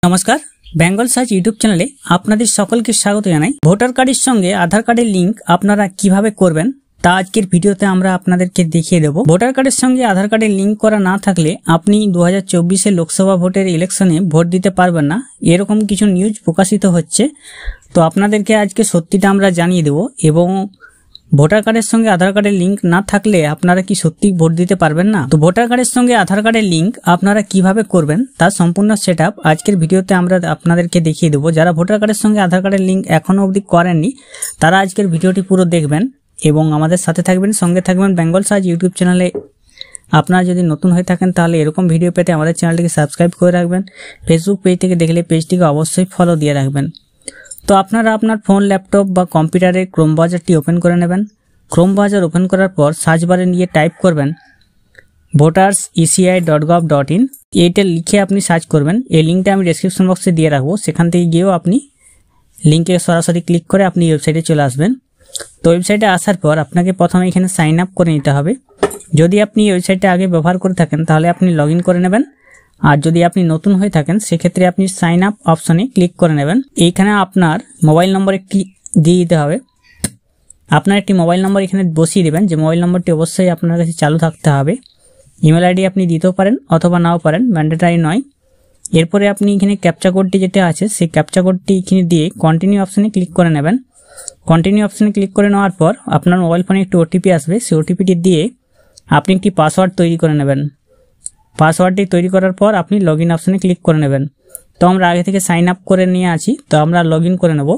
नमस्कार बेंगल सार्च यूट्यूब चैनले आपनादेर सकलके स्वागत जानाई। भोटार कार्डेर संगे आधार कार्डेर लिंक आपनारा किभाबे करबेन ता आजकेर भिडियोते आमरा आपनादेरके देखिए देब। भोटार कार्डेर संगे आधार कार्डेर लिंक करा ना थाकले आपनी 2024 लोकसभा भोटेर इलेक्शने भोट दिते पारबेन ना, एरकम किछु निउज प्रकाशित होच्छे। तो आपनादेरके आजके सत्यिटा आमरा जानिये देब एबं भोटार कार्डेर संगे आधार कार्डेर लिंक ना थाकले आपनारा कि सत्यि भोट दिते पारबेन ना। तो भोटार कार्डेर संगे आधार कार्डेर लिंक आपनारा किभाबे करबेन तार सम्पूर्ण सेटआप आजकेर भिडियोते आमरा आपनादेरके देखिए देब। जारा भोटार कार्डेर संगे आधार कार्डेर लिंक एखोनो अबधि करेननि तारा आजकेर भिडियोटी पुरो देखबेन एबं आमादेर साथे थाकबेन, संगे थाकबेन बेंगल सार्च यूट्यूब चैनेले। आपनारा यदि नतुन हये थाकेन ताहले एरकम भिडियो पेते आमादेर चैनेलटिके साबस्क्राइब करे राखबेन। फेसबुक पेज थेके देखले पेजटिके अवश्यई फलो दिये राखबेन। तो आपनारा आपनार फोन लैपटप बा कम्पिउटारे क्रोम ब्राउजारटी ओपेन करे नेবেন। क्रोम ब्राउजार ओपेन करार पर सार्च बारे निये टाइप करबेन voterseci.gov.in। एटा लिखे आपनि सार्च करबेन। এই লিংকটা আমি ডেসক্রিপশন বক্সে দিয়ে রাখবো, সেখান থেকে গিয়েও আপনি লিংকে সরাসরি ক্লিক করে আপনি ওয়েবসাইটে চলে আসবেন। তো ওয়েবসাইটে আসার পর আপনাকে প্রথমে এখানে সাইন আপ করে নিতে হবে। যদি আপনি এই ওয়েবসাইটটা আগে ব্যবহার করে থাকেন তাহলে আপনি লগইন করে নেবেন, আর যদি আপনি নতুন হয়ে থাকেন সেক্ষেত্রে আপনি সাইন আপ অপশনে ক্লিক করে নেবেন। এইখানে আপনার মোবাইল নম্বর একটি দিয়ে দিতে হবে। আপনার একটি মোবাইল নম্বর এখানে বসিয়ে দিবেন, যে মোবাইল নম্বরটি অবশ্যই আপনার কাছে চালু থাকতে হবে। ইমেল আইডি আপনি দিতেও পারেন অথবা নাও পারেন, ম্যান্ডেটরি নয়। এরপরে আপনি এখানে ক্যাপচা কোডটি যেটা আছে সেই ক্যাপচা কোডটি এখানে দিয়ে কন্টিনিউ অপশনে ক্লিক করে নেবেন। কন্টিনিউ অপশনে ক্লিক করে নেওয়ার পর আপনার মোবাইল ফোনে একটি ওটিপি আসবে, সেই ওটিপিটি দিয়ে আপনি একটি পাসওয়ার্ড তৈরি করে নেবেন। পাসওয়ার্ডটি তৈরি করার পর আপনি লগইন অপশনে ক্লিক করে নেবেন। তো আমরা আগে থেকে সাইন আপ করে নিয়ে আছি, তো আমরা লগইন করে নেব।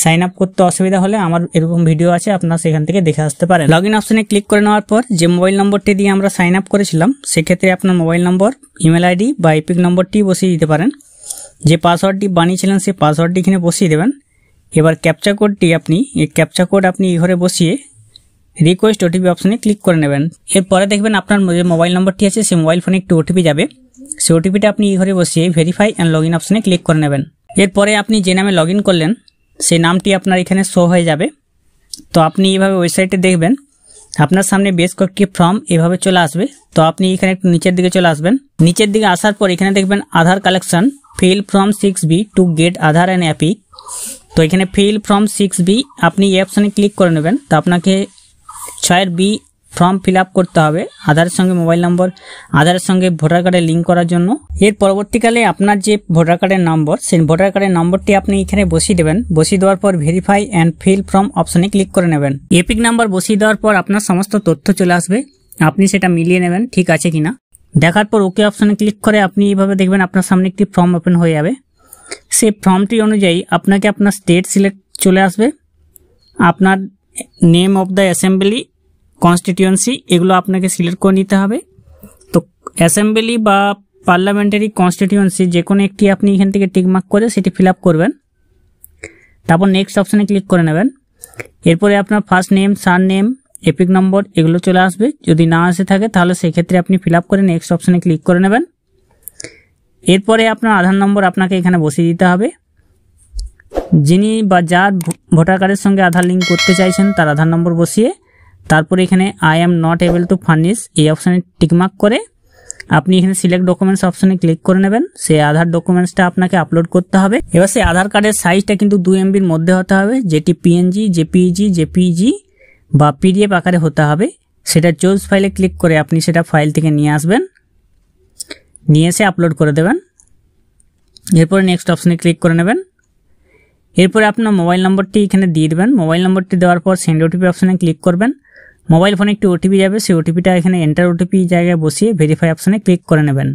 সাইন আপ করতে অসুবিধা হলে আমার এরকম ভিডিও আছে, আপনারা সেখান থেকে দেখে আসতে পারেন। লগইন অপশনে ক্লিক করে নেওয়ার পর যে মোবাইল নম্বরটি দিয়ে আমরা সাইন আপ করেছিলাম সেক্ষেত্রে আপনার মোবাইল নম্বর, ইমেল আইডি বা এপিক নম্বরটি বসিয়ে দিতে পারেন। যে পাসওয়ার্ডটি বানিয়েছিলেন সেই পাসওয়ার্ডটি এখানে বসিয়ে দেবেন। এবার ক্যাপচা কোডটি আপনি এই ক্যাপচা কোড আপনি এই ঘরে বসিয়ে রিকোয়েস্ট ওটিপি অপশনে ক্লিক করে নেবেন। এরপরে দেখবেন আপনার যে মোবাইল নম্বরটি আছে সেই মোবাইল ফোনে একটি ওটিপি যাবে, সেই ওটিপিটা আপনি এই ঘরে বসিয়ে ভেরিফাই অ্যান্ড লগইন অপশনে ক্লিক করে নেবেন। এরপরে আপনি যে নামে লগইন করলেন সেই নামটি আপনার এখানে শো হয়ে যাবে। তো আপনি এইভাবে ওয়েবসাইটে দেখবেন আপনার সামনে বেশ কয়েকটি ফর্ম এভাবে চলে আসবে। তো আপনি এখানে একটু নিচের দিকে চলে আসবেন। নিচের দিকে আসার পর এখানে দেখবেন Aadhaar collection fill form 6B to get Aadhaar and EPIC. তো এখানে ফিল ফ্রম 6B আপনি এই অপশনে ক্লিক করে নেবেন। তো আপনাকে 6B ফর্ম ফিল আপ করতে হবে আধারের সঙ্গে মোবাইল নম্বর, আধারের সঙ্গে ভোটার কার্ডে লিঙ্ক করার জন্য। এর পরবর্তীকালে আপনার যে ভোটার কার্ডের নম্বর সেই ভোটার কার্ডের নম্বরটি আপনি এখানে বসিয়ে দেবেন। বসিয়ে দেওয়ার পর ভেরিফাই অ্যান্ড ফিল ফর্ম অপশনে ক্লিক করে নেবেন। এপিক নাম্বার বসিয়ে দেওয়ার পর আপনার সমস্ত তথ্য চলে আসবে, আপনি সেটা মিলিয়ে নেবেন ঠিক আছে কিনা। দেখার পর ওকে অপশনে ক্লিক করে আপনি এইভাবে দেখবেন আপনার সামনে একটি ফর্ম ওপেন হয়ে যাবে। সেই ফর্মটি অনুযায়ী আপনাকে আপনার স্টেট সিলেক্ট চলে আসবে, আপনার name of the assembly, constituency এগুলো আপনাকে সিলেক্ট করে নিতে হবে। তো অ্যাসেম্বলি বা পার্লামেন্টারি কনস্টিটিউয়েন্সি যে কোনো একটি আপনি এখান থেকে টিকমার্ক করে সেটি ফিল আপ করবেন। তারপর নেক্সট অপশনে ক্লিক করে নেবেন। এরপরে আপনার ফার্স্ট নেম, সার নেম, এপিক নম্বর এগুলো চলে আসবে। যদি না আসে থাকে তাহলে সেক্ষেত্রে আপনি ফিল আপ করে নেক্সট অপশনে ক্লিক করে নেবেন। এরপরে আপনার আধার নম্বর আপনাকে এখানে বসিয়ে দিতে হবে। যিনি বা যার ভোটার কার্ডের সঙ্গে আধার লিঙ্ক করতে চাইছেন তার আধার নম্বর বসিয়ে তারপরে এখানে I am not able to furnish এই অপশানে টিকমার্ক করে আপনি এখানে সিলেক্ট ডকুমেন্টস অপশানে ক্লিক করে নেবেন। সেই আধার ডকুমেন্টসটা আপনাকে আপলোড করতে হবে। এবার সেই আধার কার্ডের সাইজটা কিন্তু 2 MBর মধ্যে হতে হবে, যেটি PNG, JPEG বা PDF আকারে হতে হবে। সেটা চুজ ফাইলে ক্লিক করে আপনি সেটা ফাইল থেকে নিয়ে আসবেন, নিয়ে এসে আপলোড করে দেবেন। এরপরে নেক্সট অপশানে ক্লিক করে নেবেন। এরপরে আপনার মোবাইল নম্বরটি এখানে দিয়ে দেবেন। মোবাইল নম্বরটি দেওয়ার পর সেন্ড ওটিপি অপশানে ক্লিক করবেন। মোবাইল ফোনে একটি ওটিপি যাবে, সেই ওটিপিটা এখানে এন্টার ওটিপি জায়গায় বসিয়ে ভেরিফাই অপশানে ক্লিক করে নেবেন।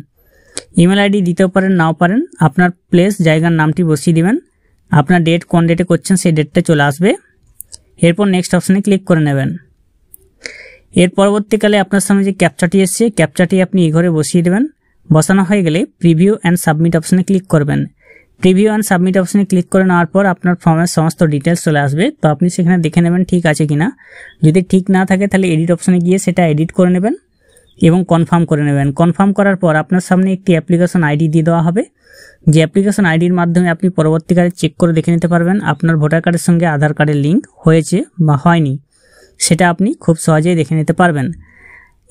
ইমেল আইডি দিতেও পারেন নাও পারেন, আপনার প্লেস জায়গার নামটি বসিয়ে দিবেন। আপনার ডেট কোন ডেটে করছেন সেই ডেটটা চলে আসবে। এরপর নেক্সট অপশানে ক্লিক করে নেবেন। এর পরবর্তীকালে আপনার সামনে যে ক্যাপচাটি এসছে ক্যাপচাটি আপনি এই ঘরে বসিয়ে দেবেন। বসানো হয়ে গেলে প্রিভিউ অ্যান্ড সাবমিট অপশানে ক্লিক করবেন। প্রিভিউ অ্যান্ড সাবমিট অপশনে ক্লিক করে নেওয়ার পর আপনার ফর্মের সমস্ত ডিটেলস চলে আসবে। তো আপনি সেখানে দেখে নেবেন ঠিক আছে কিনা। যদি ঠিক না থাকে তাহলে এডিট অপশনে গিয়ে সেটা এডিট করে নেবেন এবং কনফার্ম করে নেবেন। কনফার্ম করার পর আপনার সামনে একটি অ্যাপ্লিকেশন আইডি দিয়ে দেওয়া হবে, যে অ্যাপ্লিকেশন আইডির মাধ্যমে আপনি পরবর্তীকালে চেক করে দেখে নিতে পারবেন আপনার ভোটার কার্ডের সঙ্গে আধার কার্ডের লিঙ্ক হয়েছে বা হয়নি, সেটা আপনি খুব সহজেই দেখে নিতে পারবেন।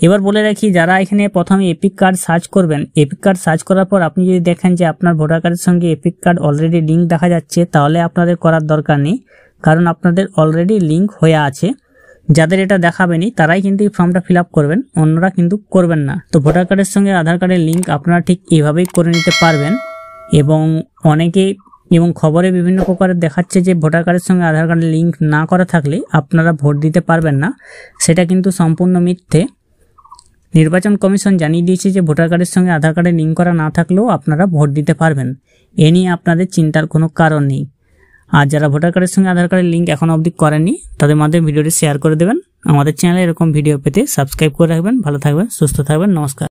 এবার বলে রাখি, যারা এখানে প্রথমে এপিক কার্ড সার্চ করবেন, এপিক কার্ড সার্চ করার পর আপনি যদি দেখেন যে আপনার ভোটার কার্ডের সঙ্গে এপিক কার্ড অলরেডি লিঙ্ক দেখা যাচ্ছে, তাহলে আপনাদের করার দরকার নেই, কারণ আপনাদের অলরেডি লিঙ্ক হয়ে আছে। যাদের এটা দেখাবেনি তারাই কিন্তু এই ফর্মটা ফিল আপ করবেন, অন্যরা কিন্তু করবেন না। তো ভোটার কার্ডের সঙ্গে আধার কার্ডের লিঙ্ক আপনারা ঠিক এভাবেই করে নিতে পারবেন। এবং খবরে বিভিন্ন প্রকারের দেখাচ্ছে যে ভোটার কার্ডের সঙ্গে আধার কার্ডের লিঙ্ক না করা থাকলে আপনারা ভোট দিতে পারবেন না, সেটা কিন্তু সম্পূর্ণ মিথ্যে। নির্বাচন কমিশন জানিয়ে দিয়েছে যে ভোটার কার্ডের সঙ্গে আধার কার্ডের লিঙ্ক করা না থাকলেও আপনারা ভোট দিতে পারবেন। এ নিয়ে আপনাদের চিন্তার কোনো কারণ নেই। আর যারা ভোটার কার্ডের সঙ্গে আধার কার্ডের লিঙ্ক এখনো অবধি করেননি, তাদের মাধ্যমে ভিডিওটি শেয়ার করে দেবেন। আমাদের চ্যানেলে এরকম ভিডিও পেতে সাবস্ক্রাইব করে রাখবেন। ভালো থাকবেন, সুস্থ থাকবেন, নমস্কার।